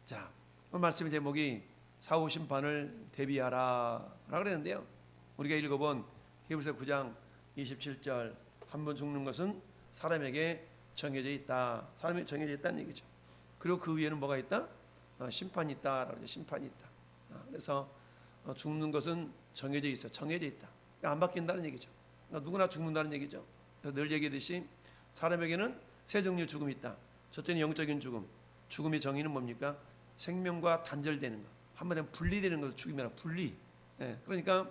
자, 오늘 말씀의 제목이 사후 심판을 대비하라 라고 그랬는데요. 우리가 읽어본 히브리서 9장 27절 한 번 죽는 것은 사람에게 정해져 있다. 사람에게 정해져 있다는 얘기죠. 그리고 그 위에는 뭐가 있다? 심판이 있다. 심판이 있다. 그래서 죽는 것은 정해져 있어. 정해져 있다. 그러니까 안 바뀐다는 얘기죠. 그러니까 누구나 죽는다는 얘기죠. 늘 얘기했듯이 사람에게는 세 종류의 죽음이 있다. 첫째는 영적인 죽음. 죽음의 정의는 뭡니까? 생명과 단절되는 것. 한마디로 분리되는 것을 죽음이라 분리. 그러니까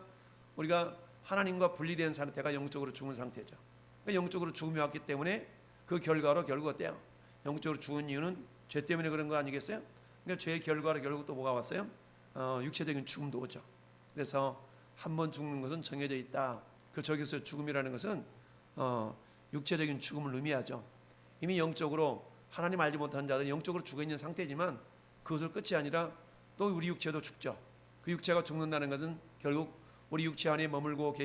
우리가 하나님과 분리된 상태가 영적으로 죽은 상태죠. 그러니까 영적으로 죽음이 왔기 때문에 그 결과로 결국 어때요? 영적으로 죽은 이유는 죄 때문에 그런 거 아니겠어요? 그러니까 죄의 결과로 결국 또 뭐가 왔어요? 육체적인 죽음도 오죠. 그래서 한 번 죽는 것은 정해져 있다. 그 저기서 죽음이라는 것은 육체적인 죽음을 의미하죠. 이미 영적으로 하나님 알지 못한 자들은 영적으로 죽어 있는 상태지만 그것을 끝이 아니라 또 우리 육체도 죽죠. 그 육체가 죽는다는 것은 결국 우리 육체 안에 머물고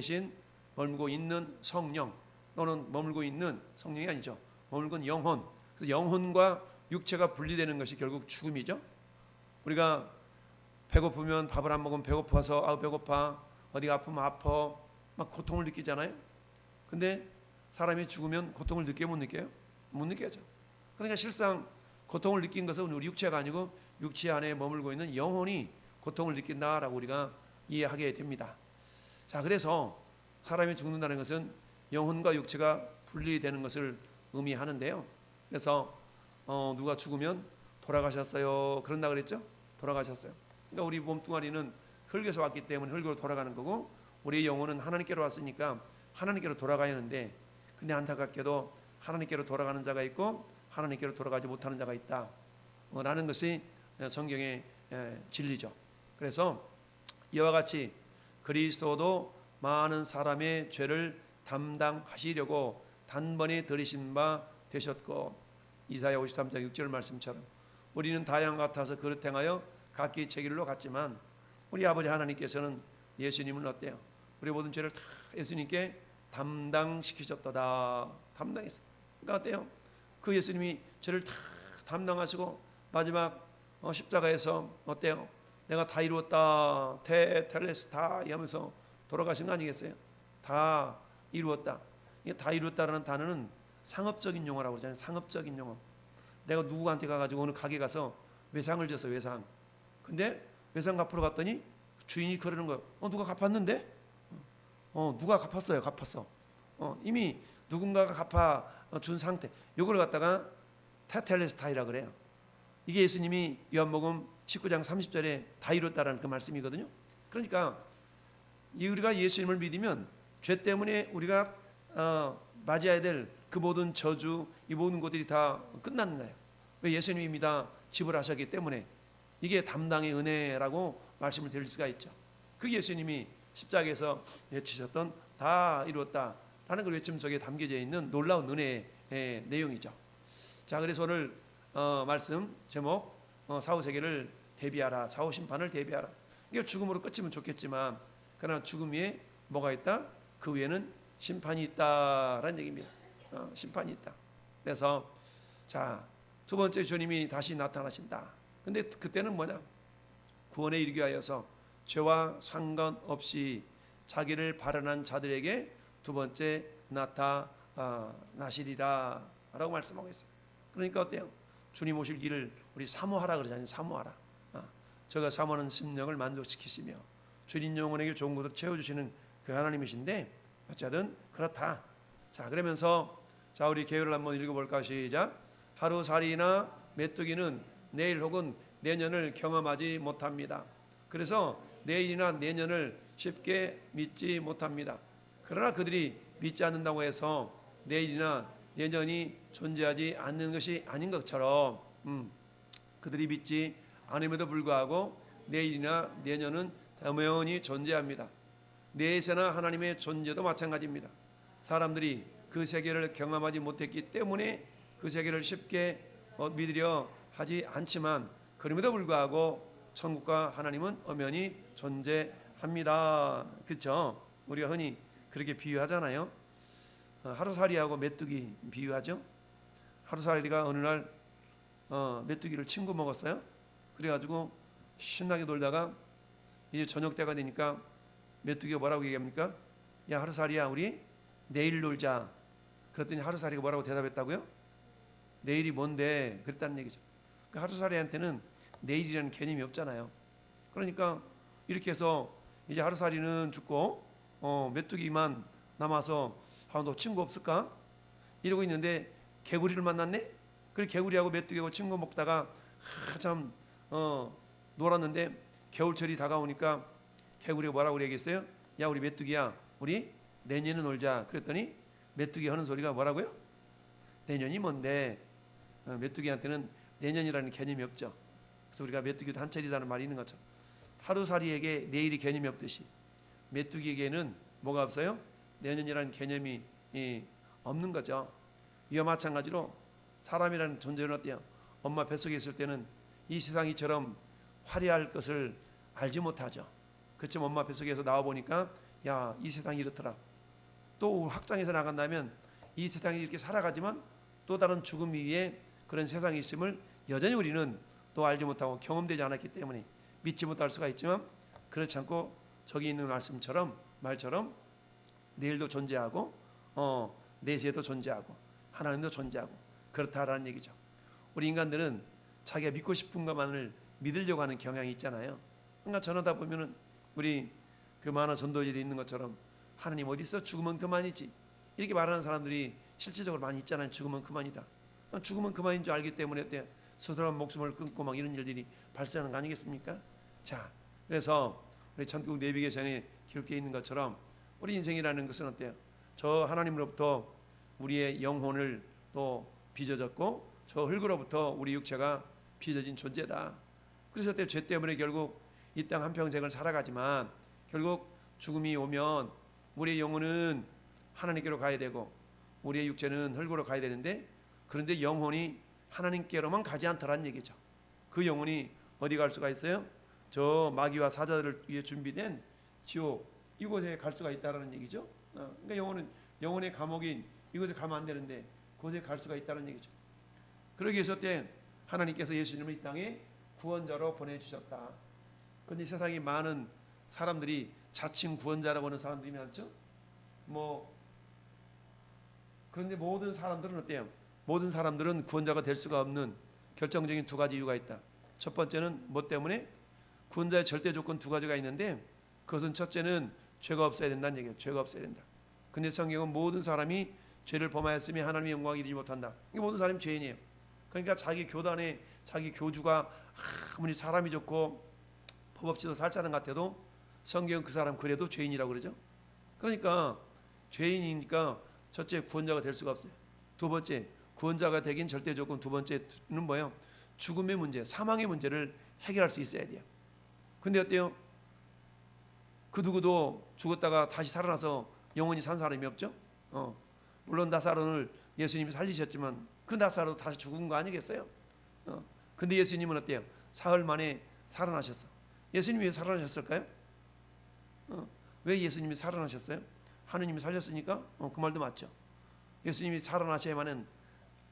있는 성령 또는 머물고 있는 성령이 아니죠. 머물고 있는 영혼. 그래서 영혼과 육체가 분리되는 것이 결국 죽음이죠. 우리가 배고프면 밥을 안 먹으면 배고파서 배고파, 어디가 아프면 아파, 막 고통을 느끼잖아요. 근데 사람이 죽으면 고통을 느껴요, 못 느껴요? 못 느껴죠. 그러니까 실상 고통을 느낀 것은 우리 육체가 아니고 육체 안에 머물고 있는 영혼이 고통을 느낀다라고 우리가 이해하게 됩니다. 자, 그래서 사람이 죽는다는 것은 영혼과 육체가 분리되는 것을 의미하는데요. 그래서 누가 죽으면 돌아가셨어요 그런다 그랬죠? 돌아가셨어요. 그러니까 우리 몸뚱아리는 흙에서 왔기 때문에 흙으로 돌아가는 거고 우리의 영혼은 하나님께로 왔으니까 하나님께로 돌아가야 하는데, 근데 안타깝게도 하나님께로 돌아가는 자가 있고 하나님께로 돌아가지 못하는 자가 있다 라는 것이 성경의 진리죠. 그래서 이와 같이 그리스도도 많은 사람의 죄를 담당하시려고 단번에 들이신 바 되셨고, 이사야 53장 6절 말씀처럼 우리는 다양 같아서 그릇 행하여 각기 제 길로 갔지만 우리 아버지 하나님께서는 예수님은 어때요? 우리 모든 죄를 다 예수님께 담당시키셨다. 담당했어요. 그러니까 어때요? 그 예수님이 죄를 다 담당하시고 마지막 십자가에서 어때요? 내가 다 이루었다. 테텔레스타 하면서 돌아가신 거 아니겠어요? 다 이루었다. 이게 다 이루었다라는 단어는 상업적인 용어라고 그러잖아요. 상업적인 용어. 내가 누구한테 가가지고 어느 가게 가서 외상을 줬어. 외상. 근데 외상 갚으러 갔더니 주인이 그러는 거예요. 누가 갚았는데? 누가 갚았어요. 갚았어. 이미 누군가가 갚아 준 상태. 이걸 갖다가 테텔레스타이라 그래요. 이게 예수님이 요한복음 19장 30절에 다 이뤘다라는 그 말씀이거든요. 그러니까 우리가 예수님을 믿으면 죄 때문에 우리가 맞이해야 될 그 모든 저주, 이 모든 것들이 다 끝나는 거예요. 왜? 예수님이 이미 다 지불하셨기 때문에. 이게 담당의 은혜라고 말씀을 드릴 수가 있죠. 그 예수님이 십자가에서 외치셨던 다 이루었다라는 그 외침 속에 담겨져 있는 놀라운 은혜의 내용이죠. 자, 그래서 오늘 말씀 제목 사후 세계를 대비하라, 사후 심판을 대비하라. 이게 죽음으로 끝이면 좋겠지만 그러나 죽음 위에 뭐가 있다? 그 위에는 심판이 있다라는 얘기입니다. 심판이 있다. 그래서 자, 두 번째 주님이 다시 나타나신다. 근데 그때는 뭐냐? 구원에 이르게 하여서 죄와 상관없이 자기를 발언한 자들에게 두 번째 나타나시리라 라고 말씀하고 있어요. 그러니까 어때요? 주님 오실 길을 우리 사모하라 그러잖아요. 사모하라. 저가 사모하는 심령을 만족시키시며 주님 영혼에게 좋은 것을 채워주시는 그 하나님이신데 어쨌든 그렇다. 자, 그러면서 자, 우리 개요를 한번 읽어볼까? 시작. 하루살이나 메뚜기는 내일 혹은 내년을 경험하지 못합니다. 그래서 내일이나 내년을 쉽게 믿지 못합니다. 그러나 그들이 믿지 않는다고 해서 내일이나 내년이 존재하지 않는 것이 아닌 것처럼 그들이 믿지 않음에도 불구하고 내일이나 내년은 당연히 존재합니다. 내세나 하나님의 존재도 마찬가지입니다. 사람들이 그 세계를 경험하지 못했기 때문에 그 세계를 쉽게 믿으려 하지 않지만 그럼에도 불구하고 천국과 하나님은 엄연히 존재합니다. 그렇죠? 우리가 흔히 그렇게 비유하잖아요. 하루살이하고 메뚜기 비유하죠. 하루살이가 어느 날 메뚜기를 친구 먹었어요. 그래가지고 신나게 놀다가 이제 저녁 때가 되니까 메뚜기가 뭐라고 얘기합니까? 야, 하루살이야, 우리 내일 놀자. 그랬더니 하루살이가 뭐라고 대답했다고요? 내일이 뭔데? 그랬다는 얘기죠. 그러니까 하루살이한테는 내일이라는 개념이 없잖아요. 그러니까 이렇게 해서 이제 하루살이는 죽고 메뚜기만 남아서 너 친구 없을까? 이러고 있는데 개구리를 만났네? 그래 개구리하고 메뚜기하고 친구 먹다가 한참 놀았는데 겨울철이 다가오니까 개구리가 뭐라고 얘기했어요? 야, 우리 메뚜기야, 우리 내년에 놀자. 그랬더니 메뚜기 하는 소리가 뭐라고요? 내년이 뭔데? 메뚜기한테는 내년이라는 개념이 없죠. 그래서 우리가 메뚜기도 한철이라는 말이 있는 것처럼 하루살이에게 내일이 개념이 없듯이 메뚜기에게는 뭐가 없어요? 내년이라는 개념이 없는 거죠. 이와 마찬가지로 사람이라는 존재는 어때요? 엄마 뱃속에 있을 때는 이 세상이처럼 화려할 것을 알지 못하죠. 그쯤 엄마 뱃속에서 나와보니까 야, 이 세상이 이렇더라. 또 확장해서 나간다면 이 세상이 이렇게 살아가지만 또 다른 죽음 위에 그런 세상이 있음을 여전히 우리는 또 알지 못하고 경험되지 않았기 때문에 믿지 못할 수가 있지만, 그렇지 않고 저기 있는 말처럼 내일도 존재하고 내세도 존재하고 하나님도 존재하고 그렇다라는 얘기죠. 우리 인간들은 자기가 믿고 싶은 것만을 믿으려고 하는 경향이 있잖아요. 그러니까 전하다 보면은 우리 그 만화 전도지에 있는 것처럼 하나님 어디 있어? 죽으면 그만이지. 이렇게 말하는 사람들이 실질적으로 많이 있잖아요. 죽으면 그만이다. 죽으면 그만인 줄 알기 때문에 스스로 목숨을 끊고 막 이런 일들이 발생하는 거 아니겠습니까? 자, 그래서 우리 천국 내비게이션에 기록되어 있는 것처럼 우리 인생이라는 것은 어때요? 저 하나님으로부터 우리의 영혼을 또 빚어졌고 저 흙으로부터 우리 육체가 빚어진 존재다. 그래서 죄 때문에 결국 이 땅 한평생을 살아가지만 결국 죽음이 오면 우리의 영혼은 하나님께로 가야 되고 우리의 육체는 흙으로 가야 되는데, 그런데 영혼이 하나님께로만 가지 않더라는 얘기죠. 그 영혼이 어디 갈 수가 있어요? 저 마귀와 사자들을 위해 준비된 지옥, 이곳에 갈 수가 있다라는 얘기죠. 그러니까 영혼의 감옥인 이곳에 가면 안 되는데 그곳에 갈 수가 있다는 얘기죠. 그러기 위해서 하나님께서 예수님을 이 땅에 구원자로 보내주셨다. 그런데 세상에 많은 사람들이 자칭 구원자라고 하는 사람들이 많죠. 그런데 모든 사람들은 어때요? 모든 사람들은 구원자가 될 수가 없는 결정적인 두 가지 이유가 있다. 첫 번째는 뭐 때문에? 구원자의 절대 조건 두 가지가 있는데, 그것은 첫째는 죄가 없어야 된다는 얘기예요. 죄가 없어야 된다. 근데 성경은 모든 사람이 죄를 범하였으며 하나님의 영광을 이루지 못한다. 이게 모든 사람이 죄인이에요. 그러니까 자기 교단에 자기 교주가 아무리 사람이 좋고 법 없이도 살 사람 같아도 성경은 그 사람 그래도 죄인이라고 그러죠. 그러니까 죄인이니까 첫째 구원자가 될 수가 없어요. 두 번째 구원자가 되긴 절대 조건 두 번째는 뭐예요? 죽음의 문제, 사망의 문제를 해결할 수 있어야 돼요. 근데 어때요? 그 누구도 죽었다가 다시 살아나서 영원히 산 사람이 없죠. 물론 나사로를 예수님이 살리셨지만 그 나사로도 다시 죽은 거 아니겠어요? 근데 예수님은 어때요? 사흘 만에 살아나셨어. 예수님이 왜 살아나셨을까요? 왜 예수님이 살아나셨어요? 하느님이 살렸으니까? 그 말도 맞죠. 예수님이 살아나셔야만은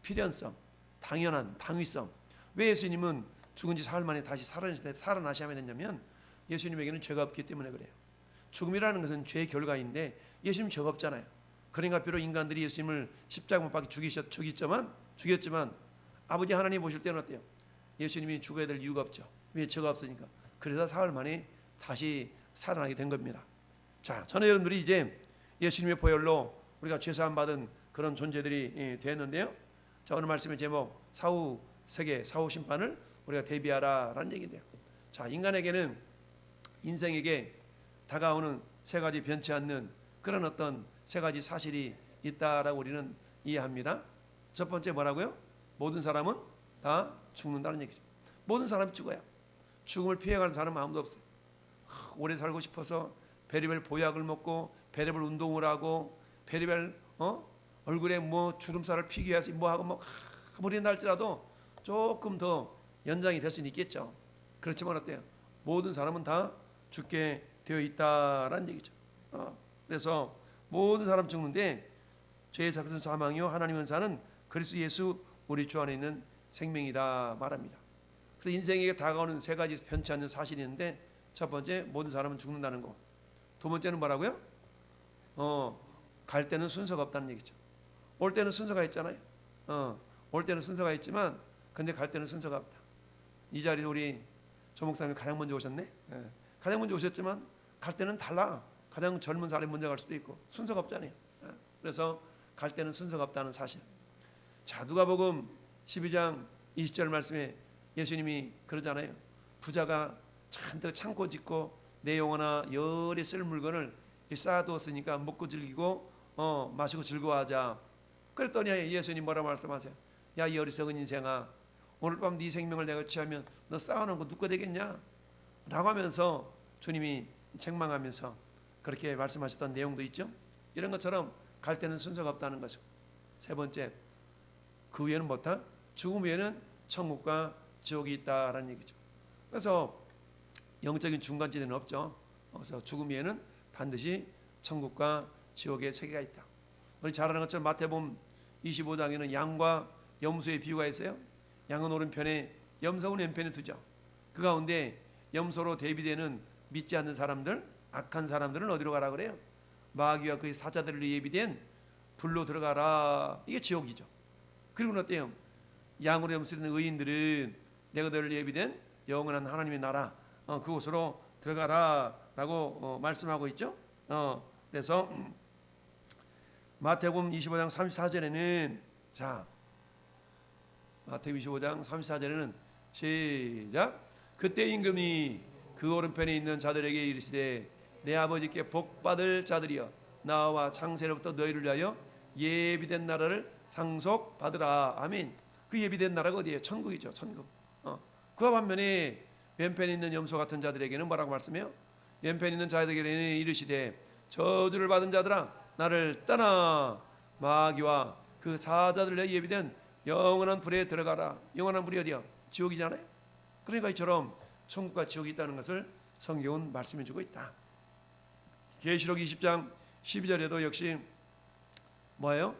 필연성, 당연한 당위성. 왜 예수님은 죽은 지 사흘 만에 다시 살아나셔야만 했냐면 예수님에게는 죄가 없기 때문에 그래요. 죽음이라는 것은 죄의 결과인데 예수님 죄가 없잖아요. 그러니까 비록 인간들이 예수님을 십자가 못 박혀 죽였지만 아버지 하나님 보실 때는 어때요? 예수님이 죽어야 될 이유가 없죠. 왜? 죄가 없으니까. 그래서 사흘 만에 다시 살아나게 된 겁니다. 자, 저는 여러분들이 이제 예수님의 보혈로 우리가 죄사함 받은 그런 존재들이 되었는데요. 자, 오늘 말씀의 제목 사후 세계, 사후 심판을 우리가 대비하라라는 얘기인데요. 자, 인생에게 다가오는 세 가지 변치 않는 그런 어떤 세 가지 사실이 있다라고 우리는 이해합니다. 첫 번째 뭐라고요? 모든 사람은 다 죽는다는 얘기죠. 모든 사람이 죽어요. 죽음을 피해가는 사람은 아무도 없어요. 오래 살고 싶어서 베리벨 보약을 먹고 베리벨 운동을 하고 베리벨 얼굴에 주름살을 피기 위해서 하고 아무리 날지라도 조금 더 연장이 될 수는 있겠죠. 그렇지만 어때요? 모든 사람은 다 죽게 되어 있다라는 얘기죠. 그래서 모든 사람 죽는데 죄에서 그런 사망이요 하나님은 사는 그리스도 예수 우리 주 안에 있는 생명이다 말합니다. 그래서 인생에게 다가오는 세 가지 변치 않는 사실이 있는데, 첫 번째 모든 사람은 죽는다는 거. 두 번째는 뭐라고요? 갈 때는 순서가 없다는 얘기죠. 올 때는 순서가 있잖아요. 올 때는 순서가 있지만 근데 갈 때는 순서가 없다. 이 자리에 우리 조 목사님이 가장 먼저 오셨네. 가장 먼저 오셨지만 갈 때는 달라. 가장 젊은 사람이 먼저 갈 수도 있고 순서가 없잖아요. 그래서 갈 때는 순서가 없다는 사실. 자, 누가복음 12장 20절 말씀에 예수님이 그러잖아요. 부자가 잔뜩 창고 짓고 내 영혼아 열이 쓸 물건을 쌓아두었으니까 먹고 즐기고 마시고 즐거워하자. 그랬더니 예수님 뭐라 말씀하세요? 야, 이 어리석은 인생아, 오늘 밤 네 생명을 내가 취하면 너 쌓아놓은 거 누가 되겠냐? 라고 하면서 주님이 책망하면서 그렇게 말씀하셨던 내용도 있죠. 이런 것처럼 갈 때는 순서가 없다는 거죠. 세 번째, 그 위에는 뭐다? 죽음 위에는 천국과 지옥이 있다라는 얘기죠. 그래서 영적인 중간지대는 없죠. 그래서 죽음 위에는 반드시 천국과 지옥의 세계가 있다. 우리 잘 아는 것처럼 마태복음 25장에는 양과 염소의 비유가 있어요. 양은 오른편에 염소는 왼편에 두죠. 그 가운데 염소로 대비되는 믿지 않는 사람들, 악한 사람들은 어디로 가라 그래요? 마귀와 그의 사자들을 예비된 불로 들어가라. 이게 지옥이죠. 그리고는 어때요? 양으로 염소된 의인들은 내가 너를 예비된 영원한 하나님의 나라, 그곳으로 들어가라라고 말씀하고 있죠. 그래서 마태복음 25장 34절에는 자, 마태복음 25장 34절에는 시작. 그때 임금이 그 오른편에 있는 자들에게 이르시되 내 아버지께 복받을 자들이여 나와 창세로부터 너희를 위하여 예비된 나라를 상속받으라. 아멘. 그 예비된 나라가 어디예요? 천국이죠. 천국. 그와 반면에 왼편에 있는 염소 같은 자들에게는 뭐라고 말씀해요? 왼편에 있는 자들에게는 이르시되 저주를 받은 자들아 나를 떠나 마귀와 그 사자들에 예비된 영원한 불에 들어가라. 영원한 불이 어디야? 지옥이잖아요. 그러니까 이처럼 천국과 지옥이 있다는 것을 성경은 말씀해 주고 있다. 계시록 20장 12절에도 역시 뭐예요?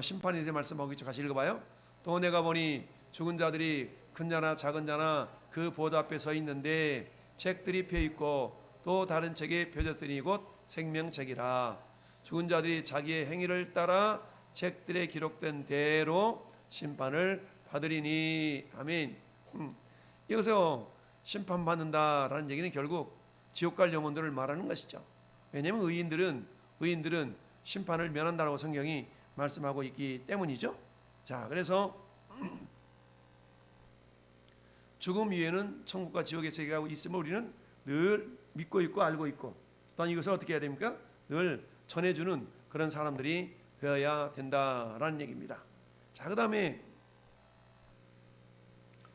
심판에 대해 말씀하고 있죠. 같이 읽어봐요. 또 내가 보니 죽은 자들이 큰 자나 작은 자나 그 보좌 앞에 서 있는데 책들이 펴 있고 또 다른 책에 펴졌으니 곧 생명책이라. 죽은 자들이 자기의 행위를 따라 책들에 기록된 대로 심판을 받으리니. 아멘. 여기서 심판받는다라는 얘기는 결국 지옥 갈 영혼들을 말하는 것이죠. 왜냐하면 의인들은 심판을 면한다라고 성경이 말씀하고 있기 때문이죠. 자, 그래서 죽음 위에는 천국과 지옥의 세계가 있음을 우리는 늘 믿고 있고 알고 있고, 또한 이것을 어떻게 해야 됩니까? 늘 전해주는 그런 사람들이 되어야 된다라는 얘기입니다. 자, 그 다음에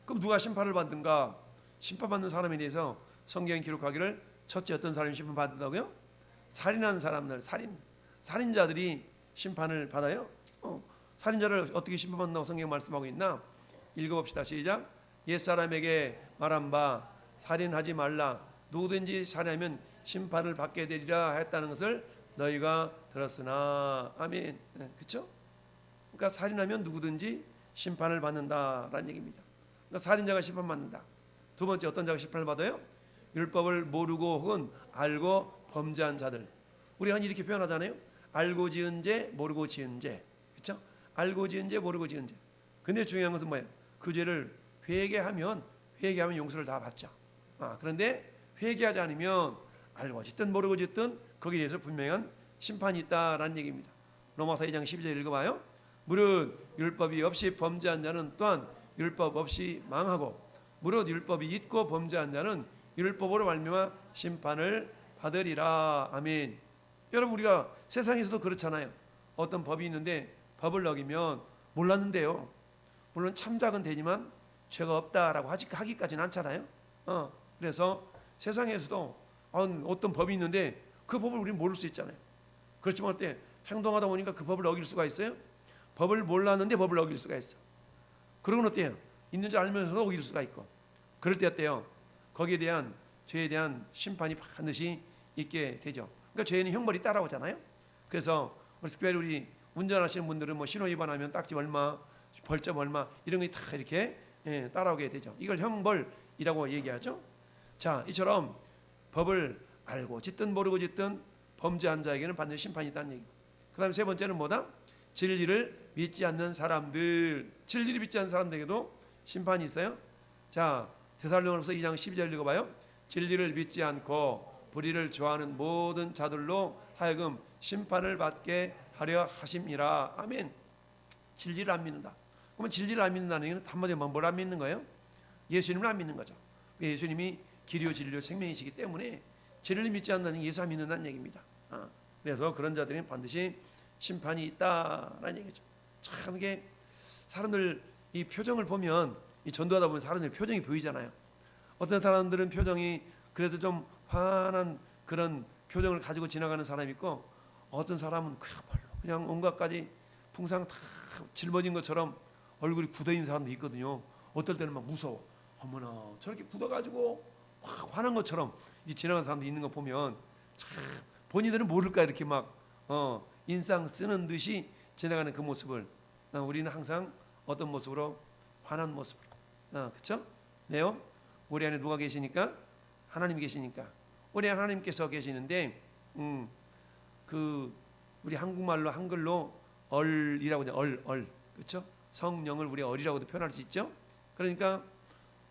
그럼 누가 심판을 받든가? 심판받는 사람에 대해서 성경이 기록하기를 첫째 어떤 사람이 심판받는다고요? 살인한 사람들, 살인자들이 심판을 받아요. 살인자를 어떻게 심판받는다고 성경 말씀하고 있나? 읽어봅시다. 시작. 옛사람에게 말한 바 살인하지 말라. 누구든지 살인하면 심판을 받게 되리라 했다는 것을 너희가 들었으나. 아멘. 그렇죠? 그러니까 살인하면 누구든지 심판을 받는다라는 얘기입니다. 그러니까 살인자가 심판받는다. 두 번째 어떤 자가 심판을 받아요? 율법을 모르고 혹은 알고 범죄한 자들. 우리가 이렇게 표현하잖아요. 알고 지은 죄, 모르고 지은 죄. 그렇죠? 알고 지은 죄, 모르고 지은 죄. 근데 중요한 것은 뭐예요? 그 죄를 회개하면 용서를 다 받죠. 그런데 회개하지 않으면 알고 짓든 모르고 짓든 거기에 대해서 분명한 심판이 있다라는 얘기입니다. 로마서 2장 12절 읽어봐요. 무릇 율법이 없이 범죄한 자는 또한 율법 없이 망하고 무릇 율법이 있고 범죄한 자는 율법으로 말미암아 심판을 받으리라. 아멘. 여러분, 우리가 세상에서도 그렇잖아요. 어떤 법이 있는데 법을 어기면 몰랐는데요. 물론 참작은 되지만 죄가 없다라고 하기까지는 않잖아요. 그래서 세상에서도 어떤 법이 있는데 그 법을 우리는 모를 수 있잖아요. 그렇지만 어때? 행동하다 보니까 그 법을 어길 수가 있어요. 법을 몰랐는데 법을 어길 수가 있어. 그러고는 어때요? 있는 줄 알면서도 어길 수가 있고. 그럴 때 어때요? 거기에 대한 죄에 대한 심판이 반드시 있게 되죠. 그러니까 죄는 형벌이 따라오잖아요. 그래서 특별히 우리 운전하시는 분들은 뭐 신호 위반하면 딱지 얼마, 벌점 얼마 이런 게 다 이렇게 따라오게 되죠. 이걸 형벌이라고 얘기하죠. 자, 이처럼 법을 알고 짓든 모르고 짓든 범죄한 자에게는 반드시 심판이 있다는 얘기. 그 다음에 세 번째는 뭐다? 진리를 믿지 않는 사람들, 진리를 믿지 않는 사람들에게도 심판이 있어요. 자, 데살로니가서 2장 12절 읽어봐요. 진리를 믿지 않고 불의를 좋아하는 모든 자들로 하여금 심판을 받게 하려 하심이라. 아멘. 진리를 안 믿는다. 그러면 진리를 안 믿는다는 얘기는 한마디로 뭘 안 믿는 거예요? 예수님을 안 믿는 거죠. 예수님이 길이요 진리요 생명이시기 때문에 진리를 믿지 않는다는 예수 안 믿는다는 얘기입니다. 그래서 그런 자들은 반드시 심판이 있다라는 얘기죠. 참 이게 사람들 이 표정을 보면, 이 전도하다 보면 사람들 표정이 보이잖아요. 어떤 사람들은 표정이 그래도 좀 환한 그런 표정을 가지고 지나가는 사람이 있고, 어떤 사람은 그냥 온갖 가지 풍상 다 짊어진 것처럼 얼굴이 굳어있는 사람도 있거든요. 어떨 때는 막 무서워. 어머나 저렇게 굳어가지고 확 화난 것처럼 이 지나가는 사람도 있는 거 보면 참 본인들은 모를까 이렇게 막 인상 쓰는 듯이 지나가는 그 모습을 우리는 항상 어떤 모습으로? 환한 모습으로. 그렇죠? 네요. 우리 안에 누가 계시니까? 하나님 계시니까. 우리 안에 하나님께서 계시는데 그 우리 한국말로 한글로 얼이라고 하죠. 얼. 그렇죠? 성령을 우리 얼이라고도 표현할 수 있죠. 그러니까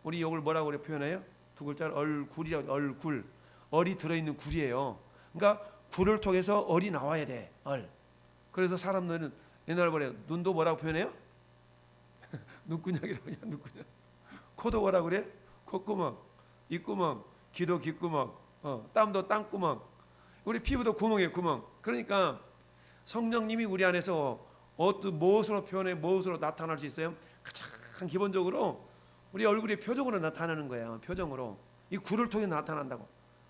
우리 이걸 뭐라고 그래 표현해요? 두 글자를 얼굴이라고. 얼굴. 얼이 들어있는 굴이에요. 그러니까 굴을 통해서 얼이 나와야 돼. 얼. 그래서 사람들은 옛날에 뭐래요? 눈도 뭐라고 표현해요? 눈구녕이라고 해요. 눈구녕. 코도 뭐라고 그래? 콧구멍. 입구멍. 귀도 귓구멍. 땀도 땀구멍. 우리 피부도 구멍이에요. 구멍. 그러니까 성령님이 우리 안에서 어떤 무엇으로 표현해, 무엇으로 나타날 수 있어요? 가장 기본적으로 우리 얼굴의 표정으로 나타나는 거예요. 표정으로. 이 굴을 통해 나타난다고.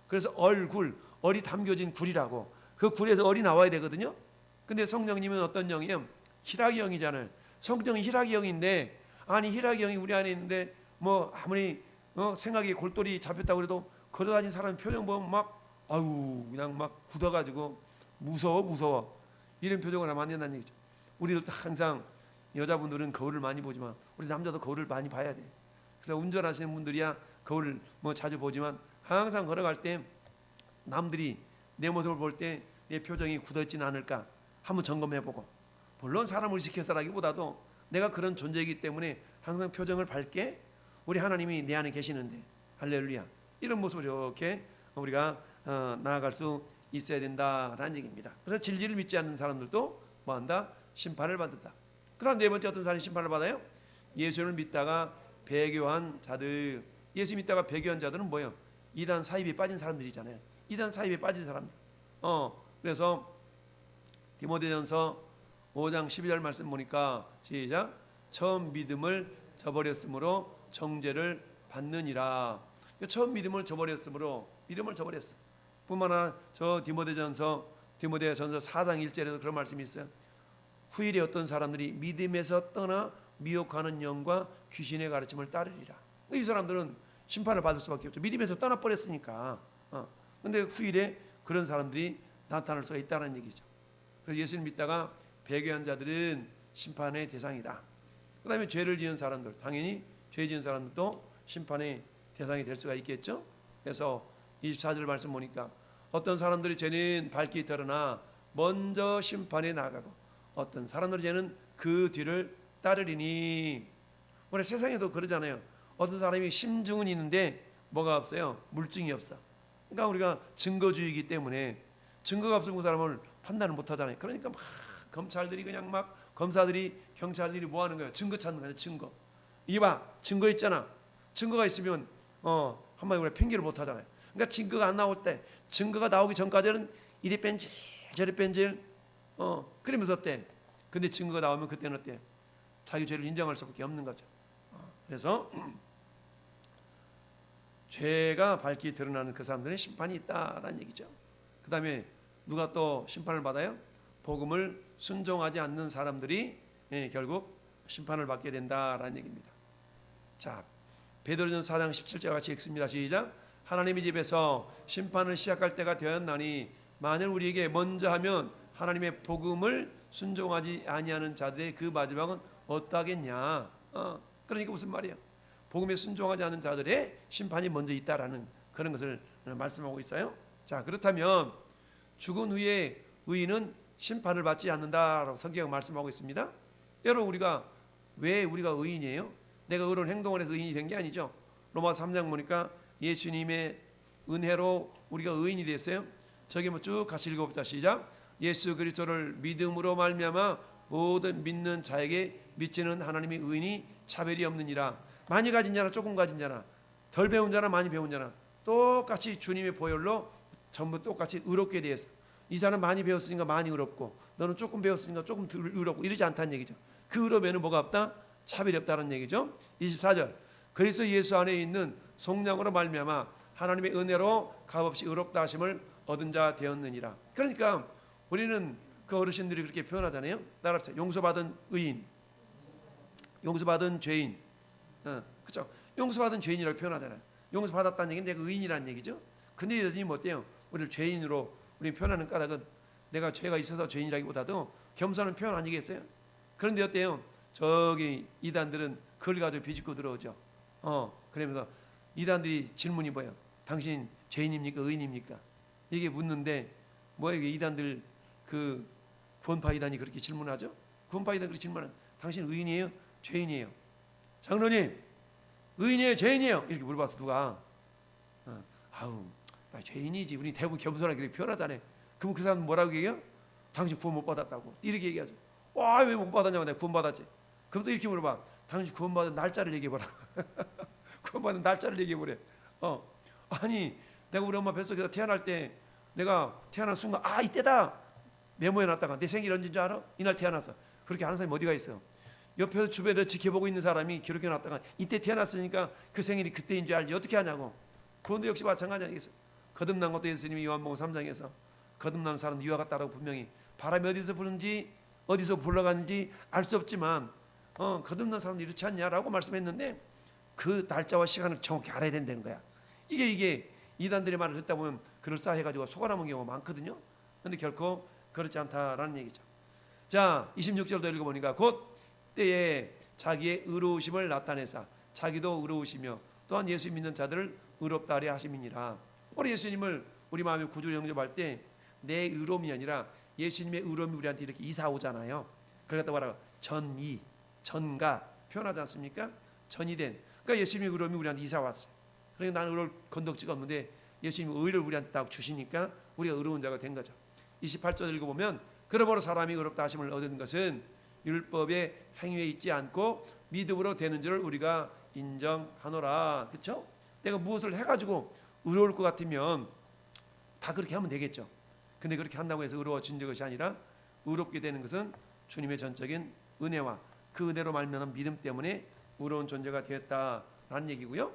그래서 얼굴, 얼이 담겨진 굴이라고. 그 굴에서 얼이 나와야 되거든요. 근데 성령님은 어떤 영이에요? 희락의 영이잖아요. 성령이 희락의 영인데, 아니 희락의 영이 우리 안에 있는데 뭐 아무리 생각이 골똘히 잡혔다고 그래도 걸어다니는 사람 표정 보면 막 아유 그냥 막 굳어가지고 무서워 이런 표정을 하면 안 된다는 얘기죠. 우리도 항상 여자분들은 거울을 많이 보지만 우리 남자도 거울을 많이 봐야 돼. 그래서 운전하시는 분들이야 거울을 뭐 자주 보지만 항상 걸어갈 때 남들이 내 모습을 볼 때 내 표정이 굳어있지는 않을까 한번 점검해보고, 물론 사람을 의식해서라기보다도 내가 그런 존재이기 때문에 항상 표정을 밝게, 우리 하나님이 내 안에 계시는데 할렐루야 이런 모습을 이렇게 우리가 나아갈 수 있어야 된다라는 얘기입니다. 그래서 진리를 믿지 않는 사람들도 뭐한다? 심판을 받는다. 그 다음 네 번째 어떤 사람이 심판을 받아요? 예수를 믿다가 배교한 자들. 예수 믿다가 배교한 자들은 뭐예요? 이단 사입에 빠진 사람들이잖아요. 이단 사입에 빠진 사람들. 그래서 디모데전서 5장 12절 말씀 보니까 시작. 처음 믿음을 저버렸으므로 정죄를 받느니라. 처음 믿음을 저버렸으므로 믿음을 저버렸어. 뿐만 아니라 저 디모데전서 4장 1절에도 그런 말씀이 있어요. 후일에 어떤 사람들이 믿음에서 떠나 미혹하는 영과 귀신의 가르침을 따르리라. 이 사람들은 심판을 받을 수밖에 없죠. 믿음에서 떠나버렸으니까. 근데 후일에 그런 사람들이 나타날 수가 있다는 얘기죠. 그래서 예수를 믿다가 배교한 자들은 심판의 대상이다. 그 다음에 죄를 지은 사람들, 당연히 죄 지은 사람들도 심판의 대상이 될 수가 있겠죠. 그래서 24절 말씀 보니까 어떤 사람들의 죄는 밝게 드러나 먼저 심판에 나가고 어떤 사람들의 죄는 그 뒤를 따르리니. 우리 세상에도 그러잖아요. 어떤 사람이 심증은 있는데 뭐가 없어요? 물증이 없어. 그러니까 우리가 증거주의이기 때문에 증거가 없으면 그 사람을 판단을 못하잖아요. 그러니까 막 검찰들이 그냥 막 검사들이 경찰들이 뭐 하는 거예요? 증거 찾는 거예요. 증거. 이봐 증거 있잖아. 증거가 있으면 한마디로 우리가 핑계를 못하잖아요. 그러니까 증거가 안 나올 때, 증거가 나오기 전까지는 이리 뺀질 저리 뺀질 그러면서 어때? 근데 증거가 나오면 그때는 어때? 자기 죄를 인정할 수밖에 없는 거죠. 그래서 죄가 밝게 드러나는 그 사람들은 심판이 있다라는 얘기죠. 그 다음에 누가 또 심판을 받아요? 복음을 순종하지 않는 사람들이 결국 심판을 받게 된다라는 얘기입니다. 자, 베드로전서 4장 17절 같이 읽습니다. 시작. 하나님의 집에서 심판을 시작할 때가 되었나니 만일 우리에게 먼저 하면 하나님의 복음을 순종하지 아니하는 자들의 그 마지막은 어떠하겠냐. 그러니까 무슨 말이에요? 복음에 순종하지 않는 자들의 심판이 먼저 있다라는 그런 것을 말씀하고 있어요. 자, 그렇다면 죽은 후에 의인은 심판을 받지 않는다라고 성경은 말씀하고 있습니다. 여러분, 왜 우리가 의인이에요? 내가 의로운 행동을 해서 의인이 된 게 아니죠. 로마서 3장 보니까 예수님의 은혜로 우리가 의인이 됐어요. 저기 쭉 같이 읽어보자. 시작. 예수 그리스도를 믿음으로 말미암아 모든 믿는 자에게 믿지는 하나님의 의인이 차별이 없느니라. 많이 가진 자나 조금 가진 자나, 덜 배운 자나 많이 배운 자나 똑같이 주님의 보혈로 전부 똑같이 의롭게 되었어. 이 사람 많이 배웠으니까 많이 의롭고, 너는 조금 배웠으니까 조금 덜 의롭고, 이러지 않다는 얘기죠. 그 의롭에는 뭐가 없다? 차별이 없다는 얘기죠. 24절. 그리스도 예수 안에 있는 속량으로 말미암아 하나님의 은혜로 값없이 의롭다 하심을 얻은 자 되었느니라. 그러니까 우리는 그 어르신들이 그렇게 표현하잖아요. 따라합시다. 용서받은 의인, 용서받은 죄인, 그렇죠? 용서받은 죄인이라고 표현하잖아요. 용서받았다는 얘기는 내가 의인이라는 얘기죠. 근데 여전히 뭐 어때요? 우리를 죄인으로 우리 표현하는 까닭은 내가 죄가 있어서 죄인이라기보다도 겸손한 표현 아니겠어요? 그런데 어때요? 저기 이단들은 그걸 가지고 비집고 들어오죠. 그러면서 이단들이 질문이 뭐예요? 당신 죄인입니까? 의인입니까? 이게 묻는데 뭐예요? 이게 이단들 그 구원파 이단이 그렇게 질문하죠? 구원파 이단 그렇게 질문하죠. 당신 의인이에요? 죄인이에요? 장로님, 의인이에요? 죄인이에요? 이렇게 물어봐서 누가 아우 나 죄인이지. 우리 대부분 겸손하게 그렇게 표현하잖아요. 그럼 그 사람 뭐라고 얘기해요? 당신 구원 못 받았다고 이렇게 얘기하죠. 와, 왜 못 받았냐고. 내가 구원 받았지. 그럼 또 이렇게 물어봐. 당신 구원 받은 날짜를 얘기해보라. 구원 받은 날짜를 얘기해보래. 아니 내가 우리 엄마 뱃속에서 태어날 때 내가 태어난 순간 이때다 메모해놨다가 내 생일 언제인 줄 알아? 이날 태어났어. 그렇게 하는 사람이 어디가 있어요? 옆에서 주변에 지켜보고 있는 사람이 기록해놨다가 이때 태어났으니까 그 생일이 그때인 줄 알지 어떻게 하냐고. 그런데 역시 마찬가지 아니겠어요? 거듭난 것도 예수님이 요한복음 3장에서 거듭난 사람 이와 같다라고 분명히, 바람이 어디서 부는지 어디서 불러가는지 알 수 없지만 거듭난 사람도 이렇지 않냐라고 말씀했는데 그 날짜와 시간을 정확히 알아야 된다는 거야. 이게 이단들의 말을 듣다 보면 그럴싸해가지고 속아 남은 경우가 많거든요. 그런데 결코 그렇지 않다라는 얘기죠. 자, 26절도 읽어보니까 곧 때에 자기의 의로우심을 나타내사 자기도 의로우시며 또한 예수 믿는 자들을 의롭다 하려 하심이니라. 우리 예수님을 우리 마음에 구주로 영접할 때 내 의로움이 아니라 예수님의 의로움이 우리한테 이렇게 이사 오잖아요. 그러니까 뭐라고? 전이, 전가 표현하지 않습니까? 전이 된. 그러니까 예수님의 의로움이 우리한테 이사 왔어요. 그러니까 나는 의로울 건덕지가 없는데 예수님의 의를 우리한테 딱 주시니까 우리가 의로운 자가 된 거죠. 28절 읽어보면 그러므로 사람이 의롭다 하심을 얻은 것은 율법의 행위에 있지 않고 믿음으로 되는 줄을 우리가 인정하노라. 그렇죠? 내가 무엇을 해가지고 의로울 것 같으면 다 그렇게 하면 되겠죠. 근데 그렇게 한다고 해서 의로워진 것이 아니라 의롭게 되는 것은 주님의 전적인 은혜와 그 은혜로 말미암은 믿음 때문에 의로운 존재가 되었다라는 얘기고요.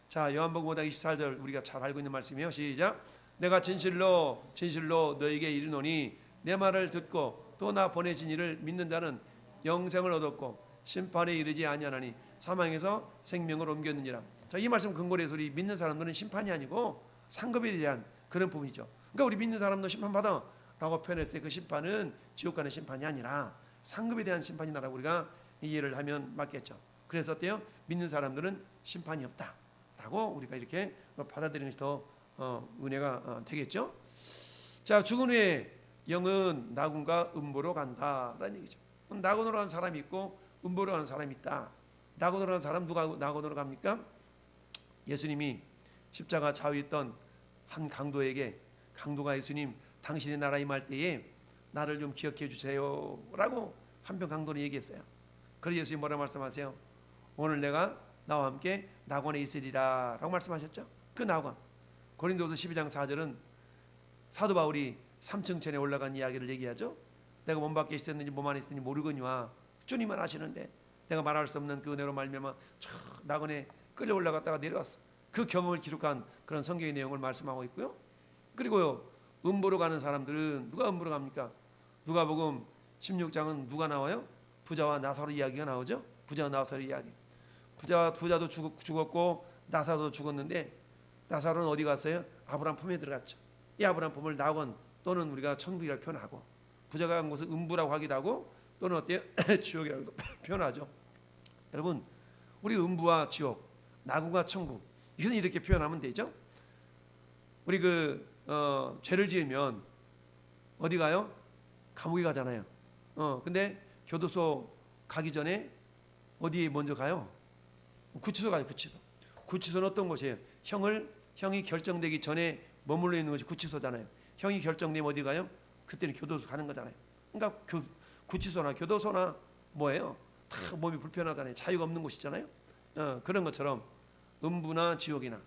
자, 요한복음 5장 24절 우리가 잘 알고 있는 말씀이에요. 시작. 내가 진실로 너에게 이르노니 내 말을 듣고 또 나 보내신 이를 믿는 자는 영생을 얻었고 심판에 이르지 아니하나니 사망에서 생명을 옮겼느니라. 자, 이 말씀 근거로 해서 우리 믿는 사람들은 심판이 아니고 상급에 대한 그런 부분이죠. 그러니까 우리 믿는 사람도 심판받아 라고 표현했을 때 그 심판은 지옥 가는 심판이 아니라 상급에 대한 심판이라고 우리가 이해를 하면 맞겠죠. 그래서 어때요? 믿는 사람들은 심판이 없다 라고 우리가 이렇게 받아들이는 것이 더 은혜가 되겠죠. 자, 죽은 후에 영은 낙원과 음보로 간다라는 얘기죠. 낙원으로 가는 사람이 있고 음보로 가는 사람이 있다. 낙원으로 가는 사람, 누가 낙원으로 갑니까? 예수님이 십자가 좌우에 있던 한 강도에게, 강도가 예수님 당신의 나라 임할 때에 나를 좀 기억해 주세요 라고 한편 강도는 얘기했어요. 그래서 예수님 뭐라 말씀하세요? 오늘 내가 나와 함께 낙원에 있으리라 라고 말씀하셨죠. 그 낙원, 고린도서 12장 4절은 사도 바울이 3층천에 올라간 이야기를 얘기하죠. 내가 몸 밖에 있었는지 몸 안에 있었는지 모르거니와 주님만 아시는데 내가 말할 수 없는 그 은혜로 말미암아 저 낙원에 끌려 올라갔다가 내려왔어. 그 경험을 기록한 그런 성경의 내용을 말씀하고 있고요. 그리고요, 음보로 가는 사람들은 누가 음보로 갑니까? 누가복음 16장은 누가 나와요? 부자와 나사로 이야기가 나오죠. 부자와 나사로 이야기. 부자도 죽었고 나사로도 죽었는데 나사로는 어디 갔어요? 아브라함 품에 들어갔죠. 이 아브라함 품을 낙원 또는 우리가 천국이라고 표현하고, 부자가 간 곳을 음부라고 하기도 하고 또는 어때요? 지옥이라고도 표현하죠. 여러분, 우리 음부와 지옥 낙원과 천국. 이것은 이렇게 표현하면 되죠. 우리 죄를 지으면 어디 가요? 감옥에 가잖아요. 근데 교도소 가기 전에 어디에 먼저 가요? 구치소 가요. 구치소는 어떤 곳이에요? 형이 결정되기 전에 머물러 있는 것이 구치소잖아요. 형이 결정되면 어디 가요? 그때는 교도소 가는 거잖아요. 그러니까 구치소나 교도소나 뭐예요? 다 몸이 불편하잖아요. 자유가 없는 곳이잖아요. 그런 것처럼 음부나 지옥이나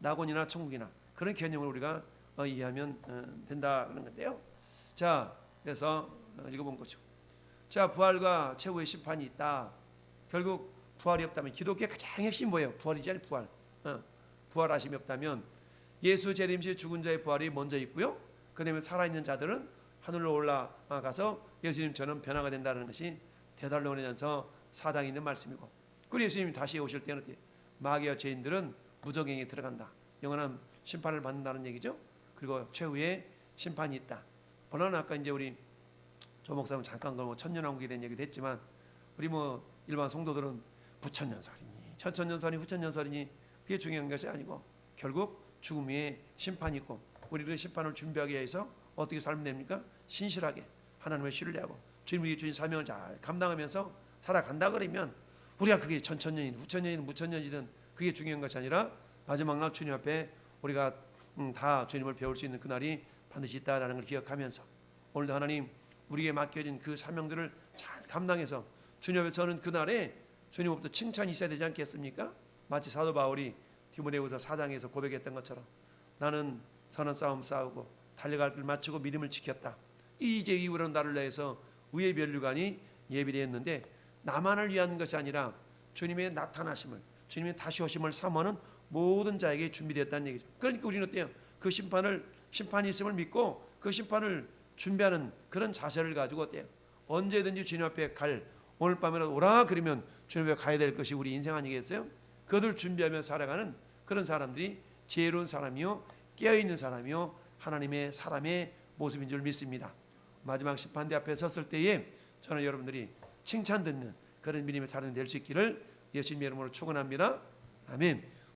낙원이나 천국이나 그런 개념을 우리가 이해하면 된다는 건데요. 자, 그래서 읽어본 거죠. 자, 부활과 최후의 심판이 있다. 결국 부활이 없다면 기독교의 가장 핵심 뭐예요? 부활이지 않아요. 부활. 부활하심이 없다면 예수 재림시 죽은 자의 부활이 먼저 있고요. 그 다음에 살아있는 자들은 하늘로 올라가서 예수님처럼 변화가 된다는 것이 데살로니가전서 4장에 있는 말씀이고, 그리고 예수님이 다시 오실 때는 마귀와 죄인들은 무저갱에 들어간다. 영원한 심판을 받는다는 얘기죠. 그리고 최후의 심판이 있다. 물론 아까 이제 우리 조 목사님 잠깐 천년왕국에 대한 얘기도 했지만, 우리 일반 성도들은 부천년설이니 천천년설이니 후천년설이니 그게 중요한 것이 아니고 결국 죽음 위에 심판이 있고, 우리를 심판을 준비하기 위해서 어떻게 살면 됩니까? 신실하게 하나님을 신뢰하고 주님이 주신 사명을 잘 감당하면서 살아간다 그러면 우리가 그게 천천년이든 후천년이든 무천년이든 그게 중요한 것이 아니라 마지막 날 주님 앞에 우리가 다 주님을 배울 수 있는 그날이 반드시 있다라는 걸 기억하면서 오늘도 하나님 우리에게 맡겨진 그 사명들을 잘 감당해서 주님 앞에 서는 그날에 주님으로부터 칭찬이 있어야 되지 않겠습니까? 마치 사도 바울이 디모데후서 4장에서 고백했던 것처럼 나는 선한 싸움 싸우고 달려갈 길 마치고 믿음을 지켰다. 이제 이후로 나를 위해서 의의 면류관이 예비되었는데 나만을 위한 것이 아니라 주님의 나타나심을, 주님의 다시 오심을 사모하는 모든 자에게 준비되었다는 얘기죠. 그러니까 우리는 어때요? 그 심판이 있음을 믿고 그 심판을 준비하는 그런 자세를 가지고 어때요? 언제든지 주님 앞에 오늘 밤이라도 오라 그러면 주님 앞에 가야 될 것이 우리 인생 아니겠어요? 그들 준비하며 살아가는 그런 사람들이 지혜로운 사람이요 깨어있는 사람이요 하나님의 사람의 모습인 줄 믿습니다. 마지막 심판대 앞에 섰을 때에 저는 여러분들이 칭찬 듣는 그런 믿음의 사람이 될 수 있기를 예수님의 이름으로 축원합니다. 아멘.